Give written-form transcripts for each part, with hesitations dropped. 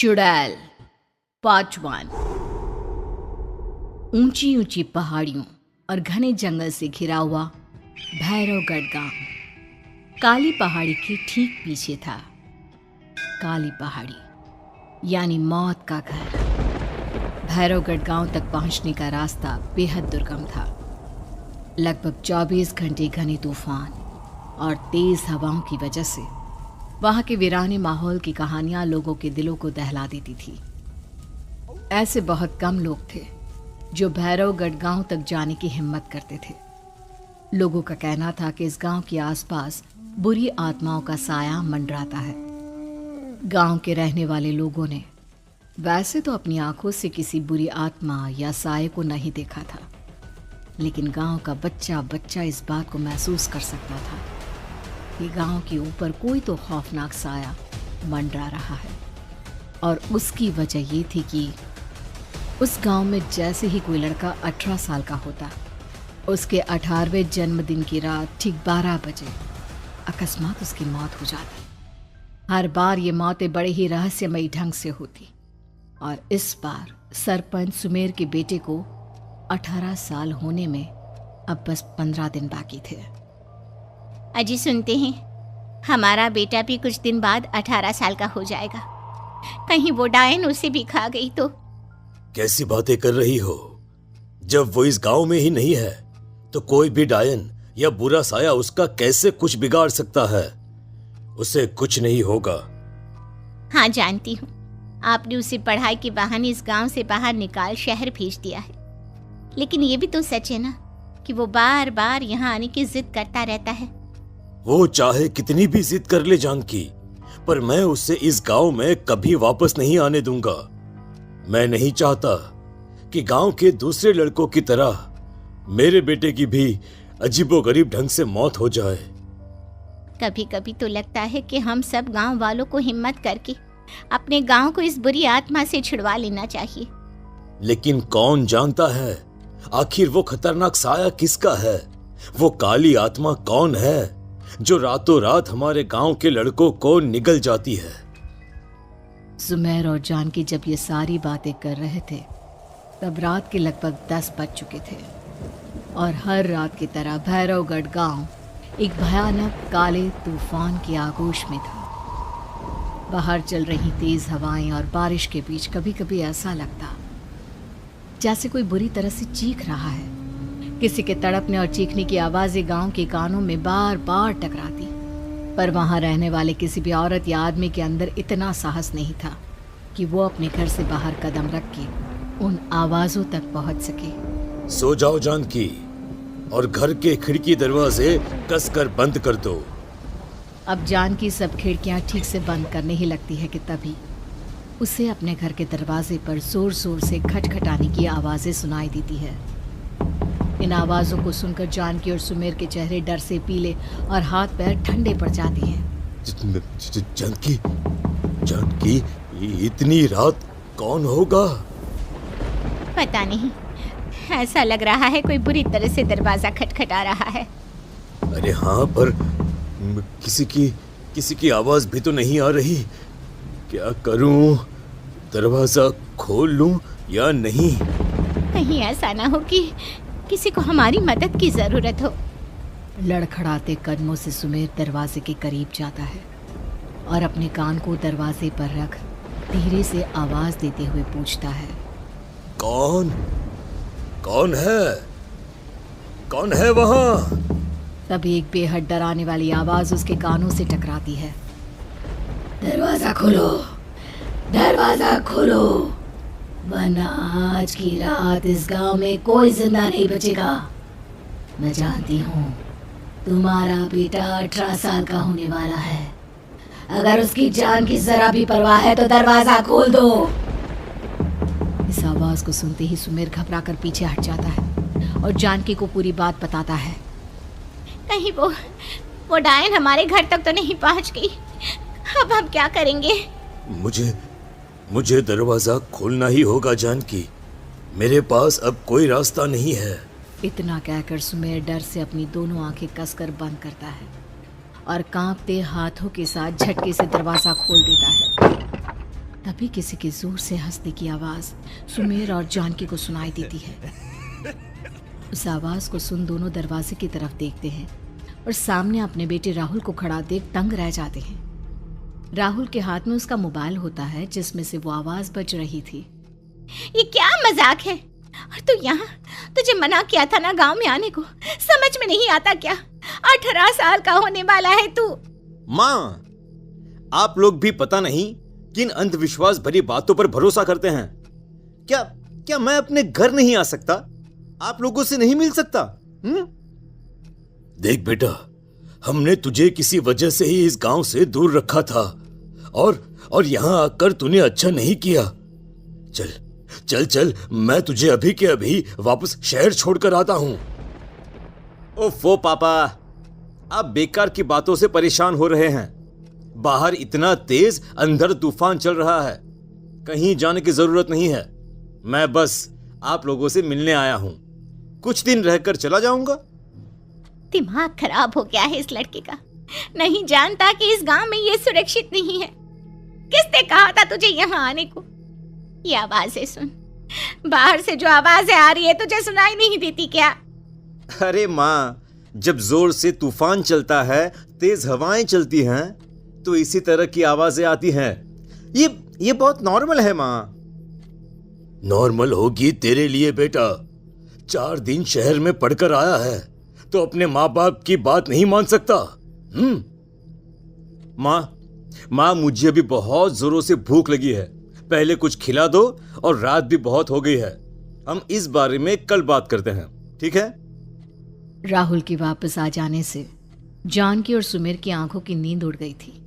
चुड़ैल पार्ट 1। ऊंची ऊंची पहाड़ियों और घने जंगल से घिरा हुआ भैरवगढ़ गांव काली पहाड़ी के ठीक पीछे था। काली पहाड़ी यानी मौत का घर। भैरवगढ़ गांव तक पहुंचने का रास्ता बेहद दुर्गम था। लगभग 24 घंटे घने तूफान और तेज हवाओं की वजह से वहां के वीराने माहौल की कहानियां लोगों के दिलों को दहला देती थी। ऐसे बहुत कम लोग थे जो भैरवगढ़ गांव तक जाने की हिम्मत करते थे। लोगों का कहना था कि इस गांव के आसपास बुरी आत्माओं का साया मंडराता है। गांव के रहने वाले लोगों ने वैसे तो अपनी आंखों से किसी बुरी आत्मा या साये को नहीं देखा था, लेकिन गांव का बच्चा बच्चा इस बात को महसूस कर सकता था कि गांव के ऊपर कोई तो खौफनाक साया मंडरा रहा है। और उसकी वजह ये थी कि उस गांव में जैसे ही कोई लड़का 18 साल का होता, उसके 18वें जन्मदिन की रात ठीक 12 बजे अकस्मात उसकी मौत हो जाती। हर बार ये मौतें बड़े ही रहस्यमयी ढंग से होती और इस बार सरपंच सुमेर के बेटे को 18 साल होने में अब बस 15 दिन बाकी थे। अजी सुनते हैं, हमारा बेटा भी कुछ दिन बाद 18 साल का हो जाएगा। कहीं वो डायन उसे भी खा गई तो। कैसी बातें कर रही हो? जब वो इस गांव में ही नहीं है तो कोई भी डायन या बुरा साया उसका कैसे कुछ बिगाड़ सकता है? उसे कुछ नहीं होगा। हाँ जानती हूँ, आपने उसे पढ़ाई के बहाने इस गांव से बाहर निकाल शहर भेज दिया है, लेकिन ये भी तो सच है ना कि वो बार बार यहाँ आने की जिद करता रहता है। वो चाहे कितनी भी जिद कर ले जानकी, पर मैं उसे इस गांव में कभी वापस नहीं आने दूंगा। मैं नहीं चाहता कि गांव के दूसरे लड़कों की तरह मेरे बेटे की भी अजीबोगरीब ढंग से मौत हो जाए। कभी कभी तो लगता है कि हम सब गांव वालों को हिम्मत करके अपने गांव को इस बुरी आत्मा से छुड़वा लेना चाहिए। लेकिन कौन जानता है आखिर वो खतरनाक साया किसका है? वो काली आत्मा कौन है जो रातों रात हमारे गांव के लड़कों को निगल जाती है? सुमेर और जानकी जब ये सारी बातें कर रहे थे तब रात के लगभग 10 बज चुके थे और हर रात की तरह भैरवगढ़ गांव एक भयानक काले तूफान की आगोश में था। बाहर चल रही तेज हवाएं और बारिश के बीच कभी कभी ऐसा लगता जैसे कोई बुरी तरह से चीख रहा है। किसी के तड़पने और चीखने की आवाजें गांव के कानों में बार बार टकराती, पर वहां रहने वाले किसी भी औरत या आदमी के अंदर इतना साहस नहीं था कि वो अपने घर से बाहर कदम रख के उन आवाजों तक पहुंच सके। सो जाओ जानकी और घर के खिड़की दरवाजे कसकर बंद कर दो। अब जानकी सब खिड़कियां ठीक से बंद करने ही लगती है कि तभी उसे अपने घर के दरवाजे पर जोर जोर से खटखटाने की आवाजें सुनाई देती है। इन आवाजों को सुनकर जानकी और सुमेर के चेहरे डर से पीले और हाथ पैर ठंडे पड़ जाते हैं। जानकी, जानकी, इतनी रात कौन होगा? पता नहीं, ऐसा लग रहा है कोई बुरी तरह से दरवाजा खटखटा रहा है। अरे हाँ, पर किसी की आवाज भी तो नहीं आ रही। क्या करूं? दरवाजा खोल लूं या नहीं? कहीं ऐसा ना हो कि किसी को हमारी मदद की जरूरत हो। लड़खड़ाते कदमों से सुमेर दरवाजे के करीब जाता है और अपने कान को दरवाजे पर रख धीरे से आवाज देते हुए पूछता है, कौन है? कौन है वहां? तभी एक बेहद डराने वाली आवाज उसके कानों से टकराती है। दरवाजा खोलो, दरवाजा खोलो, वरना आज की रात इस गांव में कोई जिंदा नहीं बचेगा। मैं जानती हूँ तुम्हारा बेटा 18 साल का होने वाला है। अगर उसकी जान की जरा भी परवाह है तो दरवाजा खोल दो। इस आवाज को सुनते ही सुमेर घबराकर पीछे हट जाता है और जानकी को पूरी बात बताता है। कहीं वो डायन हमारे घर तक तो नहीं पहुंच गई? अब हम क्या करेंगे? मुझे दरवाजा खोलना ही होगा जानकी। मेरे पास अब कोई रास्ता नहीं है। इतना कहकर सुमेर डर से अपनी दोनों आंखें कसकर बंद करता है और कांपते हाथों के साथ झटके से दरवाजा खोल देता है। तभी किसी के जोर से हंसने की आवाज सुमेर और जानकी को सुनाई देती है। उस आवाज को सुन दोनों दरवाजे की तरफ देखते हैं और सामने अपने बेटे राहुल को खड़ा देख दंग रह जाते हैं। राहुल के हाथ में उसका मोबाइल होता है जिसमें से वो आवाज बज रही थी। ये क्या मजाक है? और तू यहाँ, तुझे मना किया था ना गांव में आने को, समझ में नहीं आता क्या? 18 साल का होने वाला है तू। माँ, आप लोग भी पता नहीं किन अंधविश्वास भरी बातों पर भरोसा करते हैं। क्या मैं अपने घर नहीं आ सकता? आप लोगों से नहीं मिल सकता? देख बेटा, हमने तुझे किसी वजह से ही इस गांव से दूर रखा था और यहां आकर तूने अच्छा नहीं किया। चल चल चल, मैं तुझे अभी के अभी वापस शहर छोड़कर आता हूं। ओफो पापा, आप बेकार की बातों से परेशान हो रहे हैं। बाहर इतना तेज अंधड़ तूफान चल रहा है, कहीं जाने की जरूरत नहीं है। मैं बस आप लोगों से मिलने आया हूं, कुछ दिन रहकर चला जाऊंगा। दिमाग खराब हो गया है इस लड़के का, नहीं जानता कि इस गांव में ये सुरक्षित नहीं है। किसने कहा था तुझे यहाँ आने को? ये आवाजें सुन, बाहर से जो आवाजें आ रही है तुझे सुनाई नहीं देती क्या? अरे माँ, जब जोर से तूफान चलता है, तेज हवाएं चलती हैं, तो इसी तरह की आवाजें आती हैं। ये बहुत नॉर्मल है माँ। नॉर्मल होगी तेरे लिए बेटा। 4 दिन शहर में पढ़कर आया है तो अपने माँ बाप की बात नहीं मान सकता। माँ, मुझे अभी बहुत जोरों से भूख लगी है, पहले कुछ खिला दो, और रात भी बहुत हो गई है। हम इस बारे में कल बात करते हैं, ठीक है? राहुल के वापस आ जाने से जानकी और सुमेर की आंखों की नींद उड़ गई थी।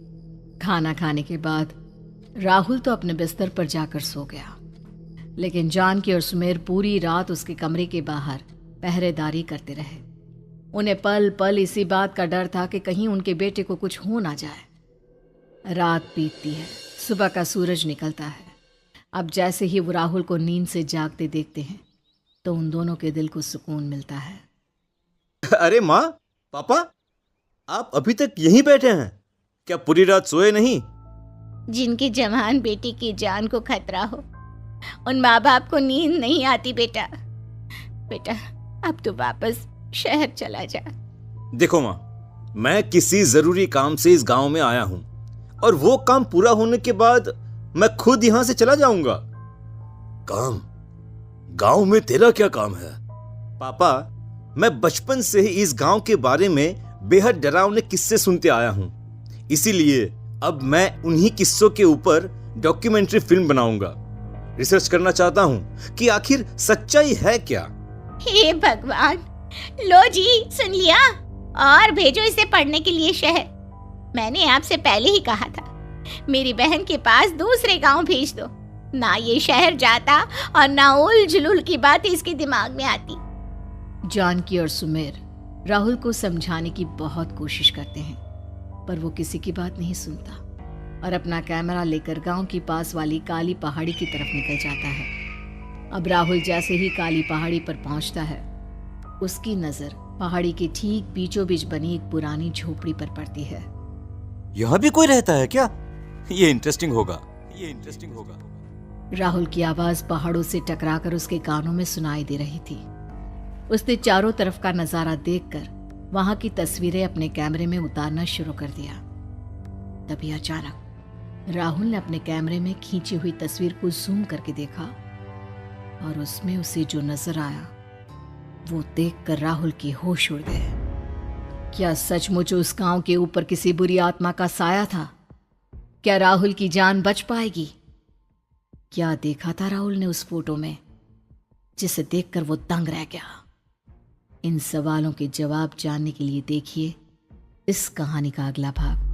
खाना खाने के बाद राहुल तो अपने बिस्तर पर जाकर सो गया, लेकिन जानकी और सुमेर पूरी रात उसके कमरे के बाहर पहरेदारी करते रहे। उन्हें पल पल इसी बात का डर था कि कहीं उनके बेटे को कुछ हो ना जाए। रात बीतती है, सुबह का सूरज निकलता है। अब जैसे ही वो राहुल को नींद से जागते देखते हैं तो उन दोनों के दिल को सुकून मिलता है। अरे माँ, पापा, आप अभी तक यहीं बैठे हैं? क्या पूरी रात सोए नहीं? जिनकी जवान बेटी की जान को खतरा हो, उन माँ बाप को नींद नहीं आती बेटा। अब तो वापस शहर चला जा। देखो माँ, मैं किसी जरूरी काम से इस गांव में आया हूं, और वो काम पूरा होने के बाद मैं खुद यहां से चला जाऊंगा। काम? गांव में तेरा क्या काम है? पापा, मैं बचपन से ही इस गांव के बारे में बेहद डरावने किस्से सुनते आया हूं, इसीलिए अब मैं उन्हीं किस्सों के ऊपर डॉक्यूमेंट्री फिल्म बनाऊंगा। रिसर्च करना चाहता हूं कि आखिर सच्चाई है क्या। हे भगवान, लो जी, सुन लिया, और भेजो इसे पढ़ने के लिए शहर। मैंने आपसे पहले ही कहा था, मेरी बहन के पास दूसरे गांव भेज दो। ना ये शहर जाता और ना उल जुलूल की बात इसके दिमाग में आती। जानकी और सुमेर राहुल को समझाने की बहुत कोशिश करते हैं, पर वो किसी की बात नहीं सुनता और अपना कैमरा लेकर गांव की पास वाली काली पहाड़ी की तरफ निकल जाता है। अब राहुल जैसे ही काली पहाड़ी पर पहुंचता है, उसकी नजर पहाड़ी के ठीक बीचों बीच बनी एक पुरानी झोपड़ी पर पड़ती है। यहाँ भी कोई रहता है क्या? ये इंटरेस्टिंग होगा। राहुल की आवाज पहाड़ों से टकराकर उसके कानों में सुनाई दे रही थी। उसने चारों तरफ का नजारा देखकर वहां की तस्वीरें अपने कैमरे में उतारना शुरू कर दिया। तभी अचानक राहुल ने अपने कैमरे में खींची हुई तस्वीर को जूम करके देखा, और उसमें उसे जो नजर आया वो देखकर राहुल के होश उड़ गए। क्या सचमुच उस गांव के ऊपर किसी बुरी आत्मा का साया था? क्या राहुल की जान बच पाएगी? क्या देखा था राहुल ने उस फोटो में जिसे देखकर वो दंग रह गया? इन सवालों के जवाब जानने के लिए देखिए इस कहानी का अगला भाग।